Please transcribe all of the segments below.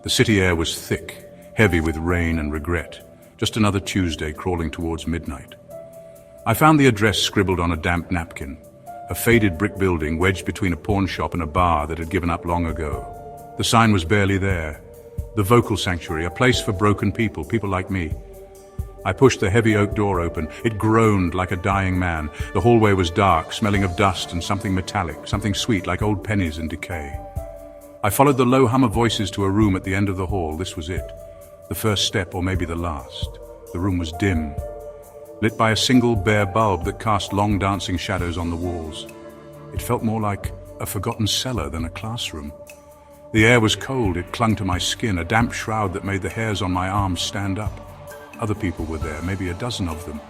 The city air was thick, heavy with rain and regret. Just another Tuesday crawling towards midnight. I found the address scribbled on a damp napkin. A faded brick building wedged between a pawn shop and a bar that had given up long ago. The sign was barely there. The vocal sanctuary, a place for broken people, people like me. I pushed the heavy oak door open. It groaned like a dying man. The hallway was dark, smelling of dust and something metallic, something sweet like old pennies in decay. I followed the low hum of voices to a room at the end of the hall. This was it. The first step, or maybe the last. The room was dim, lit by a single bare bulb that cast long dancing shadows on the walls. It felt more like a forgotten cellar than a classroom. The air was cold, it clung to my skin, a damp shroud that made the hairs on my arms stand up. Other people were there, maybe a dozen of them.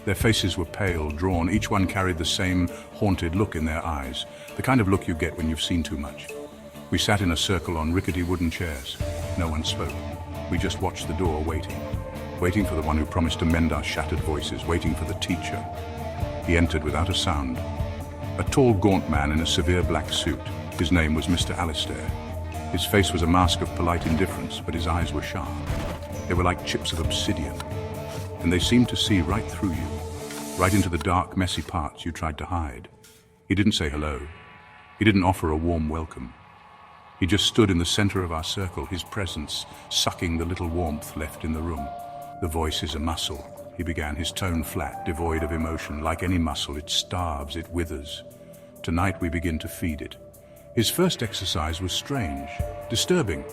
Their faces were pale, drawn, each one carried the same haunted look in their eyes, the kind of look you get when you've seen too much. We sat in a circle on rickety wooden chairs. No one spoke. We just watched the door, waiting for the one who promised to mend our shattered voices, waiting for the teacher. He entered without a sound. A tall, gaunt man in a severe black suit. His name was Mr. Alistair. His face was a mask of polite indifference, but his eyes were sharp. They were like chips of obsidian, and they seemed to see right through you, right into the dark, messy parts you tried to hide. He didn't say hello. He didn't offer a warm welcome. He just stood in the center of our circle, his presence sucking the little warmth left in the room. The voice is a muscle, he began, his tone flat, devoid of emotion. Like any muscle, it starves, it withers. Tonight we begin to feed it. His first exercise was strange, disturbing.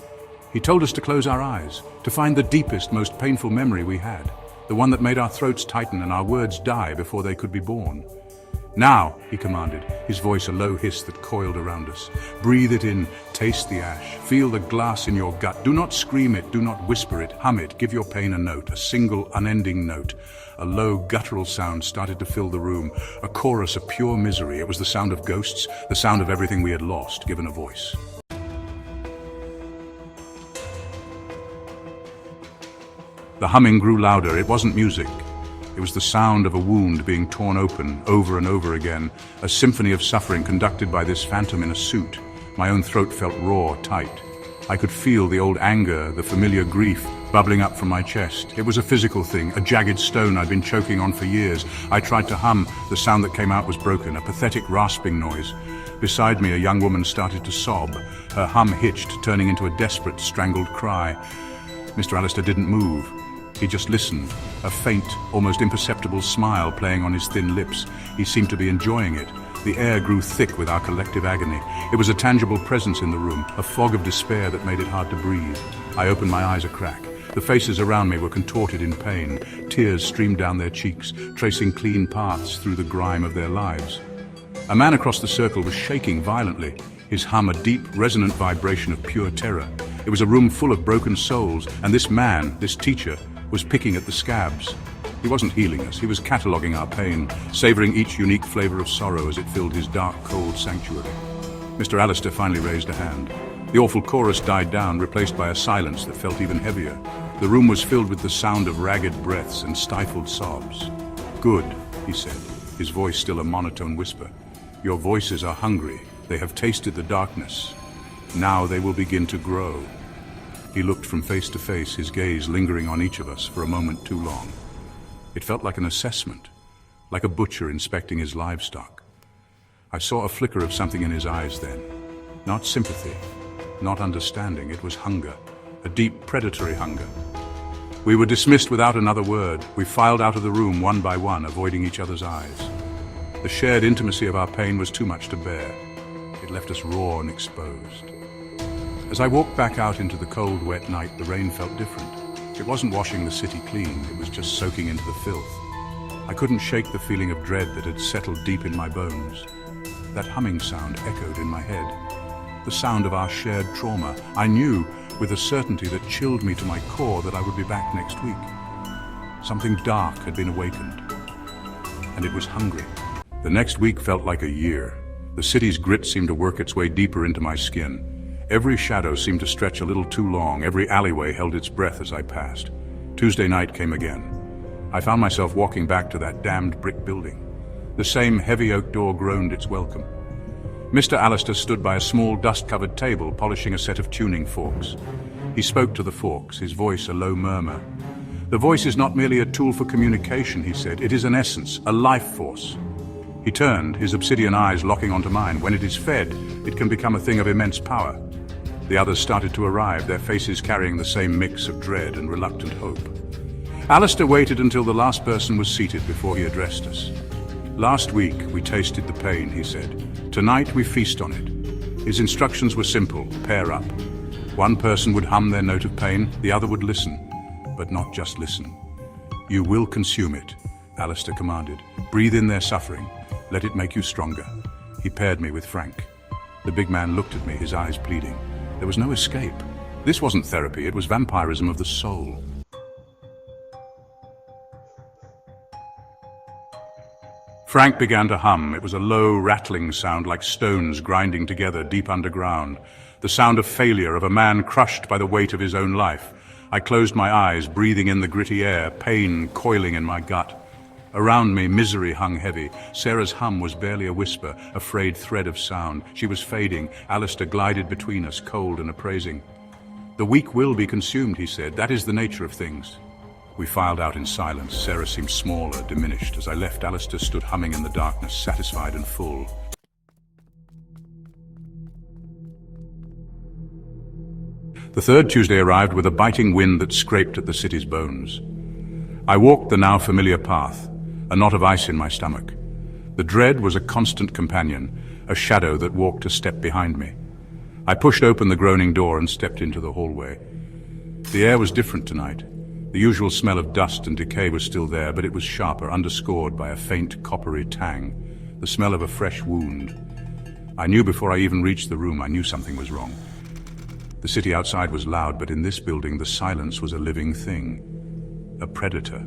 He told us to close our eyes, to find the deepest, most painful memory we had, the one that made our throats tighten and our words die before they could be born. Now, he commanded, his voice a low hiss that coiled around us. Breathe it in, taste the ash, feel the glass in your gut. Do not scream it, do not whisper it, hum it, give your pain a note, a single unending note. A low guttural sound started to fill the room, a chorus of pure misery. It was the sound of ghosts, the sound of everything we had lost, given a voice. The humming grew louder. It wasn't music. It was the sound of a wound being torn open over and over again, a symphony of suffering conducted by this phantom in a suit. My own throat felt raw, tight. I could feel the old anger, the familiar grief bubbling up from my chest. It was a physical thing, a jagged stone I'd been choking on for years. I tried to hum. The sound that came out was broken, a pathetic rasping noise. Beside me, a young woman started to sob. Her hum hitched, turning into a desperate, strangled cry. Mr. Alistair didn't move. He just listened, a faint, almost imperceptible smile playing on his thin lips. He seemed to be enjoying it. The air grew thick with our collective agony. It was a tangible presence in the room, a fog of despair that made it hard to breathe. I opened my eyes a crack. The faces around me were contorted in pain. Tears streamed down their cheeks, tracing clean paths through the grime of their lives. A man across the circle was shaking violently, his hum a deep, resonant vibration of pure terror. It was a room full of broken souls, and this man, this teacher, was picking at the scabs. He wasn't healing us, he was cataloguing our pain, savoring each unique flavor of sorrow as it filled his dark, cold sanctuary. Mr. Alistair finally raised a hand. The awful chorus died down, replaced by a silence that felt even heavier. The room was filled with the sound of ragged breaths and stifled sobs. "Good," he said, his voice still a monotone whisper. "Your voices are hungry. They have tasted the darkness. Now they will begin to grow." He looked from face to face, his gaze lingering on each of us for a moment too long. It felt like an assessment, like a butcher inspecting his livestock. I saw a flicker of something in his eyes then. Not sympathy, not understanding, it was hunger, a deep predatory hunger. We were dismissed without another word. We filed out of the room one by one, avoiding each other's eyes. The shared intimacy of our pain was too much to bear. It left us raw and exposed. As I walked back out into the cold, wet night, the rain felt different. It wasn't washing the city clean, it was just soaking into the filth. I couldn't shake the feeling of dread that had settled deep in my bones. That humming sound echoed in my head. The sound of our shared trauma. I knew, with a certainty that chilled me to my core, that I would be back next week. Something dark had been awakened, and it was hungry. The next week felt like a year. The city's grit seemed to work its way deeper into my skin. Every shadow seemed to stretch a little too long. Every alleyway held its breath as I passed. Tuesday night came again. I found myself walking back to that damned brick building. The same heavy oak door groaned its welcome. Mr. Alistair stood by a small dust-covered table, polishing a set of tuning forks. He spoke to the forks, his voice a low murmur. "The voice is not merely a tool for communication," he said. "It is an essence, a life force." He turned, his obsidian eyes locking onto mine. "When it is fed, it can become a thing of immense power." The others started to arrive, their faces carrying the same mix of dread and reluctant hope. Alistair waited until the last person was seated before he addressed us. "Last week, we tasted the pain," he said. "Tonight, we feast on it." His instructions were simple: pair up. One person would hum their note of pain, the other would listen. But not just listen. "You will consume it," Alistair commanded. "Breathe in their suffering. Let it make you stronger." He paired me with Frank. The big man looked at me, his eyes pleading. There was no escape. This wasn't therapy, it was vampirism of the soul. Frank began to hum. It was a low, rattling sound like stones grinding together deep underground. The sound of failure, of a man crushed by the weight of his own life. I closed my eyes, breathing in the gritty air, pain coiling in my gut. Around me, misery hung heavy. Sarah's hum was barely a whisper, a frayed thread of sound. She was fading. Alistair glided between us, cold and appraising. "The weak will be consumed," he said. "That is the nature of things." We filed out in silence. Sarah seemed smaller, diminished. As I left, Alistair stood humming in the darkness, satisfied and full. The third Tuesday arrived with a biting wind that scraped at the city's bones. I walked the now familiar path, a knot of ice in my stomach. The dread was a constant companion, a shadow that walked a step behind me. I pushed open the groaning door and stepped into the hallway. The air was different tonight. The usual smell of dust and decay was still there, but it was sharper, underscored by a faint coppery tang, the smell of a fresh wound. I knew before I even reached the room, I knew something was wrong. The city outside was loud, but in this building the silence was a living thing, a predator.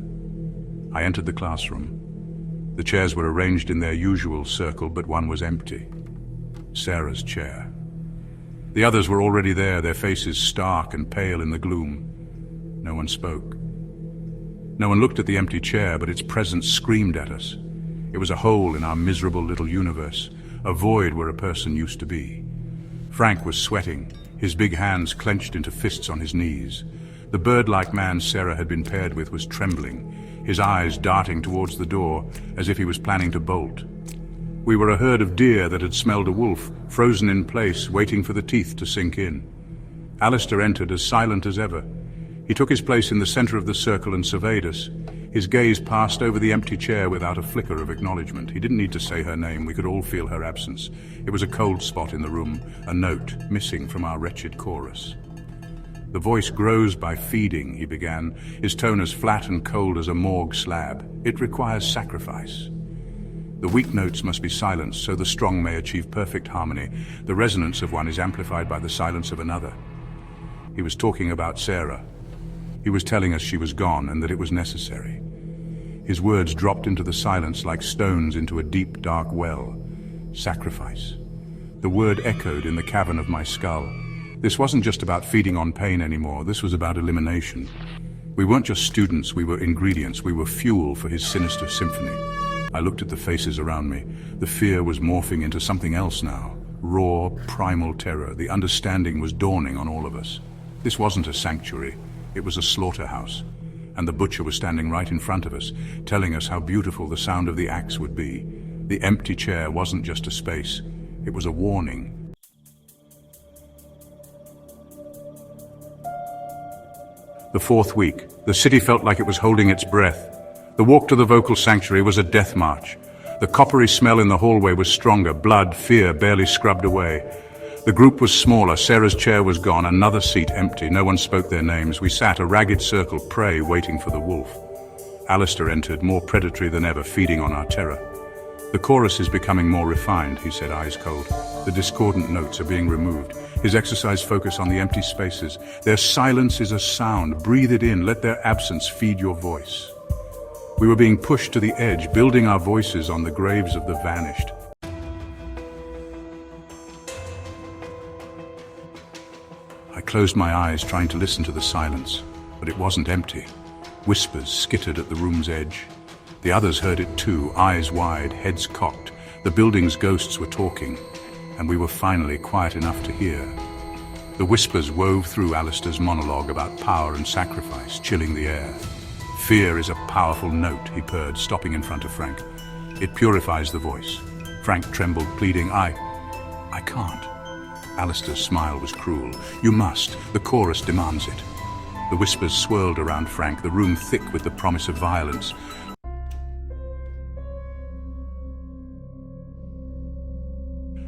I entered the classroom. The chairs were arranged in their usual circle, but one was empty. Sarah's chair. The others were already there, their faces stark and pale in the gloom. No one spoke. No one looked at the empty chair, but its presence screamed at us. It was a hole in our miserable little universe, a void where a person used to be. Frank was sweating, his big hands clenched into fists on his knees. The bird-like man Sarah had been paired with was trembling, his eyes darting towards the door as if he was planning to bolt. We were a herd of deer that had smelled a wolf, frozen in place, waiting for the teeth to sink in. Alistair entered as silent as ever. He took his place in the center of the circle and surveyed us. His gaze passed over the empty chair without a flicker of acknowledgement. He didn't need to say her name. We could all feel her absence. It was a cold spot in the room, a note missing from our wretched chorus. "The voice grows by feeding," he began, his tone as flat and cold as a morgue slab. "It requires sacrifice. The weak notes must be silenced so the strong may achieve perfect harmony. The resonance of one is amplified by the silence of another." He was talking about Sarah. He was telling us she was gone and that it was necessary. His words dropped into the silence like stones into a deep, dark well. Sacrifice. The word echoed in the cavern of my skull. This wasn't just about feeding on pain anymore. This was about elimination. We weren't just students, we were ingredients. We were fuel for his sinister symphony. I looked at the faces around me. The fear was morphing into something else now. Raw, primal terror. The understanding was dawning on all of us. This wasn't a sanctuary. It was a slaughterhouse. And the butcher was standing right in front of us, telling us how beautiful the sound of the axe would be. The empty chair wasn't just a space. It was a warning. The fourth week, the city felt like it was holding its breath. The walk to the vocal sanctuary was a death march. The coppery smell in the hallway was stronger, blood, fear barely scrubbed away. The group was smaller, Sarah's chair was gone, another seat empty. No one spoke their names. We sat, a ragged circle, prey, waiting for the wolf. Alistair entered, more predatory than ever, feeding on our terror. "The chorus is becoming more refined," he said, eyes cold. "The discordant notes are being removed." His exercise focused on the empty spaces. "Their silence is a sound. Breathe it in. Let their absence feed your voice." We were being pushed to the edge, building our voices on the graves of the vanished. I closed my eyes, trying to listen to the silence, but it wasn't empty. Whispers skittered at the room's edge. The others heard it too, eyes wide, heads cocked. The building's ghosts were talking, and we were finally quiet enough to hear. The whispers wove through Alistair's monologue about power and sacrifice, chilling the air. Fear is a powerful note, he purred, stopping in front of Frank. It purifies the voice. Frank trembled, pleading, I can't. Alistair's smile was cruel. You must. The chorus demands it. The whispers swirled around Frank, the room thick with the promise of violence.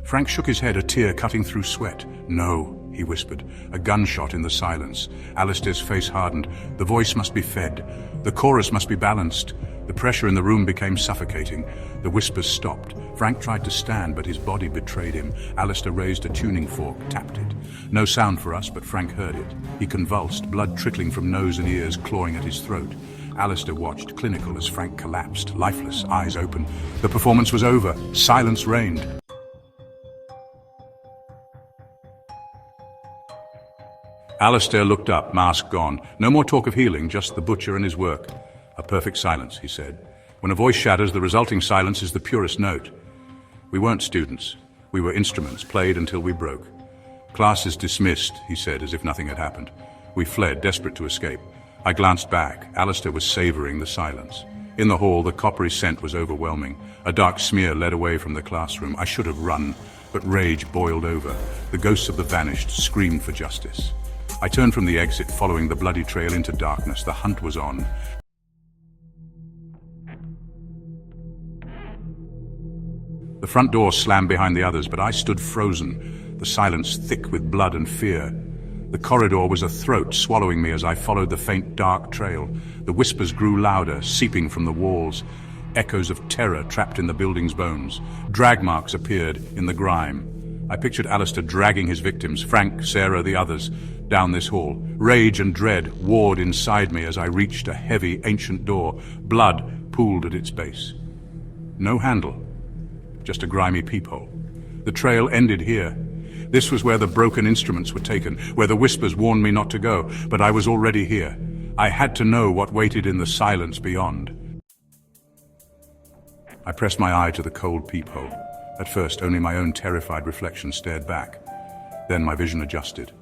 Frank shook his head, a tear cutting through sweat. No, he whispered. A gunshot in the silence. Alistair's face hardened. The voice must be fed. The chorus must be balanced. The pressure in the room became suffocating. The whispers stopped. Frank tried to stand, but his body betrayed him. Alistair raised a tuning fork, tapped it. No sound for us, but Frank heard it. He convulsed, blood trickling from nose and ears, clawing at his throat. Alistair watched, clinical, as Frank collapsed, lifeless, eyes open. The performance was over. Silence reigned. Alistair looked up, mask gone. No more talk of healing, just the butcher and his work. A perfect silence, he said. When a voice shatters, the resulting silence is the purest note. We weren't students. We were instruments, played until we broke. Class is dismissed, he said, as if nothing had happened. We fled, desperate to escape. I glanced back. Alistair was savoring the silence. In the hall, the coppery scent was overwhelming. A dark smear led away from the classroom. I should have run, but rage boiled over. The ghosts of the vanished screamed for justice. I turned from the exit, following the bloody trail into darkness. The hunt was on. The front door slammed behind the others, but I stood frozen, the silence thick with blood and fear. The corridor was a throat swallowing me as I followed the faint, dark trail. The whispers grew louder, seeping from the walls. Echoes of terror trapped in the building's bones. Drag marks appeared in the grime. I pictured Alistair dragging his victims, Frank, Sarah, the others, down this hall. Rage and dread warred inside me as I reached a heavy, ancient door. Blood pooled at its base. No handle. Just a grimy peephole. The trail ended here. This was where the broken instruments were taken, where the whispers warned me not to go, but I was already here. I had to know what waited in the silence beyond. I pressed my eye to the cold peephole. At first, only my own terrified reflection stared back. Then my vision adjusted.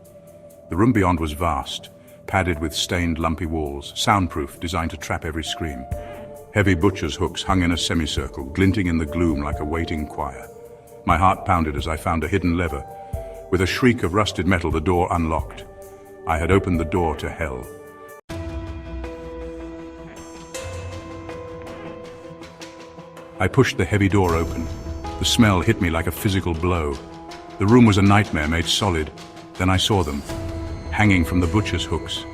The room beyond was vast, padded with stained, lumpy walls, soundproof, designed to trap every scream. Heavy butcher's hooks hung in a semicircle, glinting in the gloom like a waiting choir. My heart pounded as I found a hidden lever. With a shriek of rusted metal, the door unlocked. I had opened the door to hell. I pushed the heavy door open. The smell hit me like a physical blow. The room was a nightmare made solid. Then I saw them, hanging from the butcher's hooks.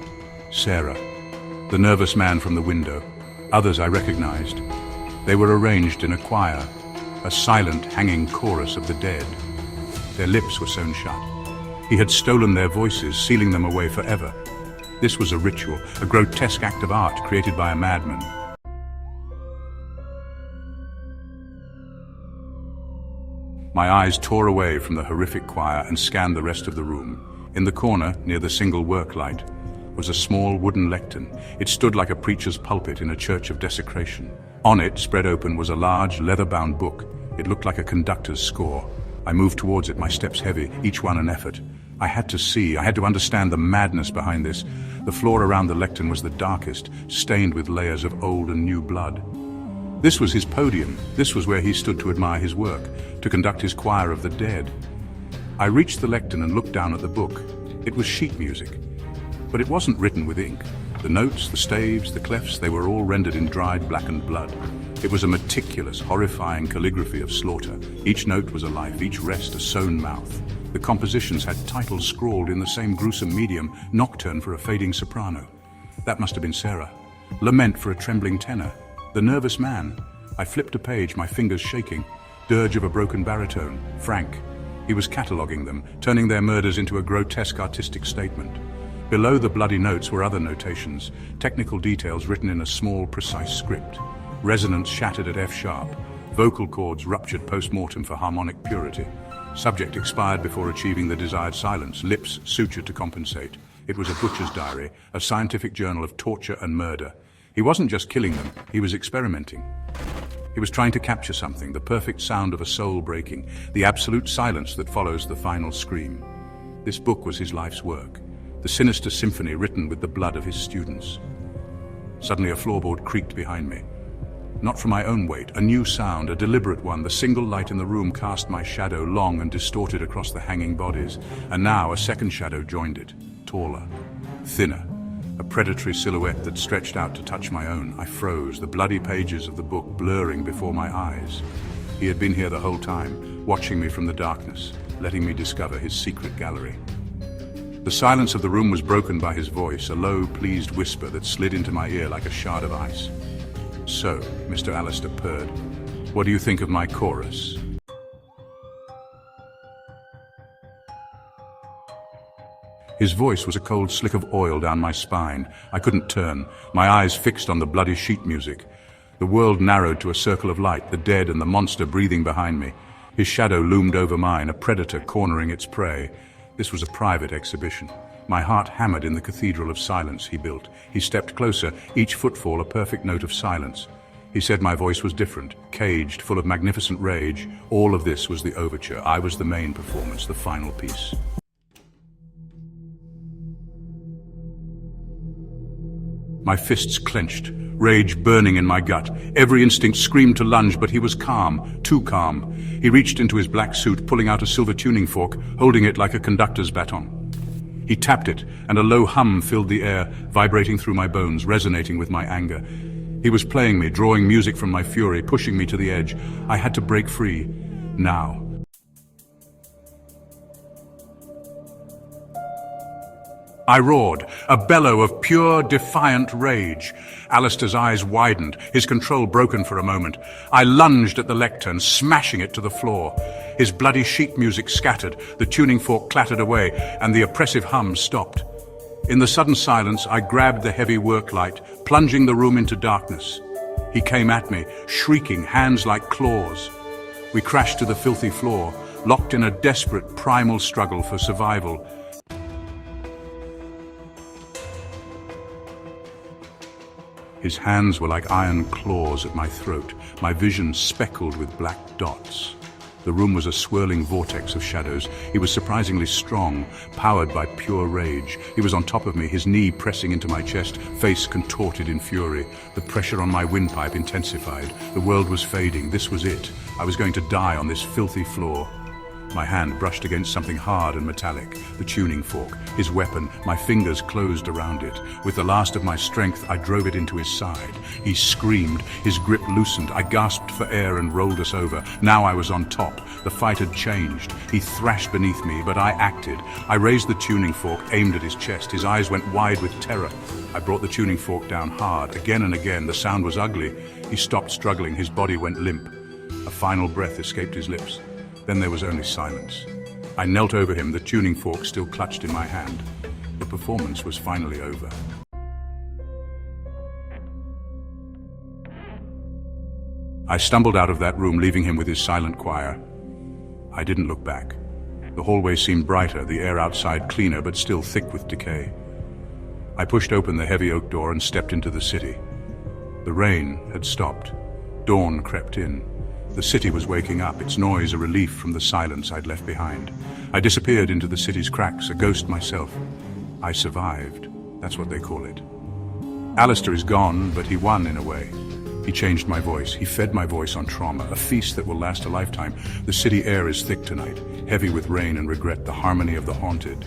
Sarah, the nervous man from the window. Others I recognized. They were arranged in a choir, a silent, hanging chorus of the dead. Their lips were sewn shut. He had stolen their voices, sealing them away forever. This was a ritual, a grotesque act of art created by a madman. My eyes tore away from the horrific choir and scanned the rest of the room. In the corner, near the single work light, was a small wooden lectern. It stood like a preacher's pulpit in a church of desecration. On it, spread open, was a large, leather-bound book. It looked like a conductor's score. I moved towards it, my steps heavy, each one an effort. I had to see, I had to understand the madness behind this. The floor around the lectern was the darkest, stained with layers of old and new blood. This was his podium. This was where he stood to admire his work, to conduct his choir of the dead. I reached the lectern and looked down at the book. It was sheet music. But it wasn't written with ink. The notes, the staves, the clefs, they were all rendered in dried, blackened blood. It was a meticulous, horrifying calligraphy of slaughter. Each note was a life, each rest a sewn mouth. The compositions had titles scrawled in the same gruesome medium, Nocturne for a fading soprano. That must have been Sarah. Lament for a trembling tenor. The nervous man. I flipped a page, my fingers shaking. Dirge of a broken baritone. Frank. He was cataloguing them, turning their murders into a grotesque artistic statement. Below the bloody notes were other notations, technical details written in a small, precise script. Resonance shattered at F-sharp. Vocal cords ruptured post-mortem for harmonic purity. Subject expired before achieving the desired silence, lips sutured to compensate. It was a butcher's diary, a scientific journal of torture and murder. He wasn't just killing them, he was experimenting. He was trying to capture something, the perfect sound of a soul breaking, the absolute silence that follows the final scream. This book was his life's work, the sinister symphony written with the blood of his students. Suddenly a floorboard creaked behind me. Not from my own weight, a new sound, a deliberate one. The single light in the room cast my shadow long and distorted across the hanging bodies, and now a second shadow joined it, taller, thinner, a predatory silhouette that stretched out to touch my own. I froze, the bloody pages of the book blurring before my eyes. He had been here the whole time, watching me from the darkness, letting me discover his secret gallery. The silence of the room was broken by his voice, a low, pleased whisper that slid into my ear like a shard of ice. "So, Mr. Alistair purred, what do you think of my chorus?" His voice was a cold slick of oil down my spine. I couldn't turn, my eyes fixed on the bloody sheet music. The world narrowed to a circle of light, the dead and the monster breathing behind me. His shadow loomed over mine, a predator cornering its prey. This was a private exhibition. My heart hammered in the cathedral of silence he built. He stepped closer, each footfall a perfect note of silence. He said my voice was different, caged, full of magnificent rage. All of this was the overture. I was the main performance, the final piece. My fists clenched, rage burning in my gut. Every instinct screamed to lunge, but he was calm, too calm. He reached into his black suit, pulling out a silver tuning fork, holding it like a conductor's baton. He tapped it, and a low hum filled the air, vibrating through my bones, resonating with my anger. He was playing me, drawing music from my fury, pushing me to the edge. I had to break free, now. I roared, a bellow of pure, defiant rage. Alistair's eyes widened, his control broken for a moment. I lunged at the lectern, smashing it to the floor. His bloody sheet music scattered, the tuning fork clattered away, and the oppressive hum stopped. In the sudden silence, I grabbed the heavy work light, plunging the room into darkness. He came at me, shrieking, hands like claws. We crashed to the filthy floor, locked in a desperate, primal struggle for survival. His hands were like iron claws at my throat, my vision speckled with black dots. The room was a swirling vortex of shadows. He was surprisingly strong, powered by pure rage. He was on top of me, his knee pressing into my chest, face contorted in fury. The pressure on my windpipe intensified. The world was fading. This was it. I was going to die on this filthy floor. My hand brushed against something hard and metallic, the tuning fork, his weapon. My fingers closed around it. With the last of my strength, I drove it into his side. He screamed, his grip loosened. I gasped for air and rolled us over. Now I was on top. The fight had changed. He thrashed beneath me, but I acted. I raised the tuning fork, aimed at his chest. His eyes went wide with terror. I brought the tuning fork down hard. Again and again, the sound was ugly. He stopped struggling. His body went limp. A final breath escaped his lips. Then there was only silence. I knelt over him, the tuning fork still clutched in my hand. The performance was finally over. I stumbled out of that room, leaving him with his silent choir. I didn't look back. The hallway seemed brighter, the air outside cleaner, but still thick with decay. I pushed open the heavy oak door and stepped into the city. The rain had stopped. Dawn crept in. The city was waking up, its noise a relief from the silence I'd left behind. I disappeared into the city's cracks, a ghost myself. I survived. That's what they call it. Alistair is gone, but he won in a way. He changed my voice. He fed my voice on trauma, a feast that will last a lifetime. The city air is thick tonight, heavy with rain and regret, the harmony of the haunted.